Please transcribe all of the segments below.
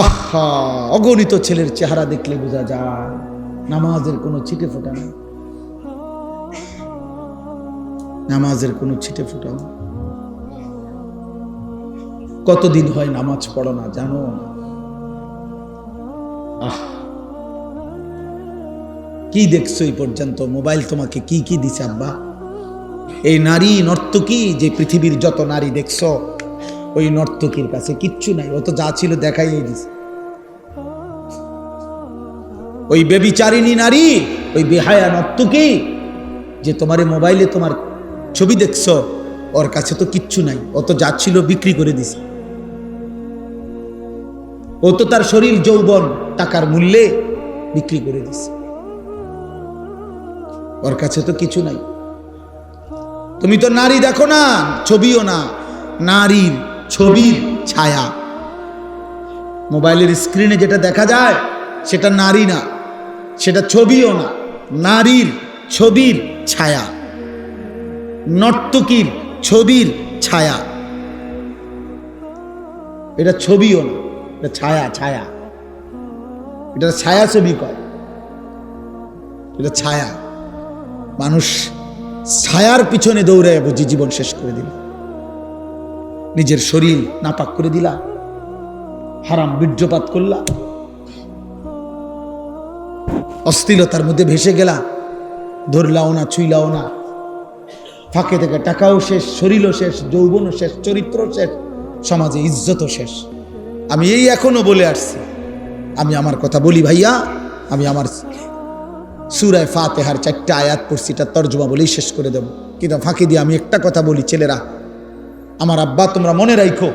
আহা, অগণিত ছেলের চেহারা দেখলে বোঝা যায় নামাজের কোনো ছিটে ফোঁটা নেই, নামাজের কোনো ছিটে ফোঁটা নেই। কতদিন হয় নামাজ পড়ো না জানো? কি দেখছো এই পর্যন্ত? মোবাইল তোমাকে কি কি দিছে আব্বা? এই নারী নর্তকী, যে পৃথিবীর যত নারী দেখছো, ওই নর্তকীর কাছে কিচ্ছু নাই, ও তো যা ছিল দেখাইয়ে দিছে। ওই বেবিচারিণী নারী, ওই বেহায়া নর্তকী যে তোমার মোবাইলে তোমার ছবি দেখছো, ওর কাছে তো কিচ্ছু নাই, ও তো যা ছিল বিক্রি করে দিছে। ও তো তার শরীর যৌবন টাকার মূল্যে বিক্রি করে দিছে, ওর কাছে তো কিছু নাই। তুমি তো নারী দেখো না, ছবিও না, নারীর ছবির ছায়া। মোবাইলের স্ক্রিনে যেটা দেখা যায় সেটা নারী না, সেটা ছবিও না, নারীর ছবির ছায়া, নর্তকীর ছবির ছায়া। এটা ছবিও না, এটা ছায়া। ছায়া, এটা ছায়া ছবি কয়, এটা ছায়া। মানুষ ছায়ার পিছনে দৌড়ায় বুঝি জীবন শেষ করে দিল, নিজের শরীর নাপাক করে দিলা, হারাম বীর্যপাত করলা, অশ্লীলতার মধ্যে ভেসে গেলা, ধরলাও না, ছুইলাও না, ফাঁকে থেকে টাকাও শেষ, শরীরও শেষ, যৌবনও শেষ, চরিত্র শেষ, সমাজে ইজ্জতও শেষ। আমি এই এখনো বলে আসছি, আমি আমার কথা বলি ভাইয়া, আমি আমার সূরা ফাতিহার 4টা আয়াত পড়ছি, এটা তর্জমা বলেই শেষ করে দেব। কিন্তু ফাঁকি দিয়ে আমি একটা কথা বলি, ছেলেরা, আমার আব্বা, তোমরা মনে রাখো,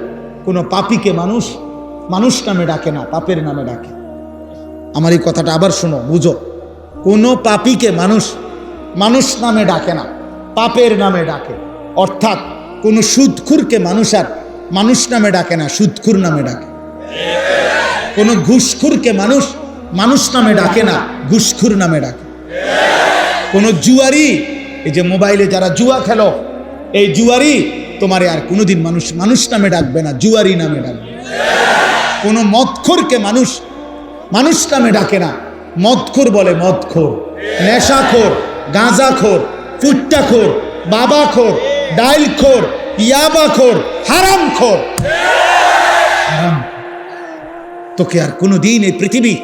কোনো পাপীকে মানুষ মানুষ নামে ডাকে না, পাপের নামে ডাকে। আমার এই কথাটা আবার শোনো, বুঝো, কোনো পাপীকে মানুষ মানুষ নামে ডাকে না, পাপের নামে ডাকে। অর্থাৎ কোনো সুদখুরকে মানুষ আর মানুষ নামে ডাকে না, সুদখুর নামে ডাকে। কোনো ঘুষখুরকে মানুষ মানুষ নামে ডাকে না, ঘুষখুর নামে ডাকে। কোন জুয়ারি, এই যে মোবাইলে যারা জুয়া খেলো, এই জুয়ারি তোমারে আর কোনোদিন মানুষ মানুষ নামে ডাকবে না, জুয়ারি নামে ডাকবে। কোন মদখোরকে মানুষ মানুষ নামে ডাকে না, মদখোর বলে মদখোর, নেশাখোর, গাঁজাখোর, ফুট্টাখোর, বাবাখোর, ডাইলখোর, ইয়াবাখোর, হারামখোর। তোকে আর কোনোদিন এই পৃথিবী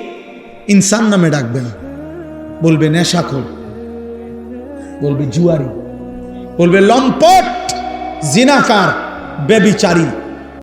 ইনসান নামে ডাকবে না, বলবে নেশাখোর, বলবে জুয়ারি, বলবে লম্পট, জিনাকার, ব্যভিচারী।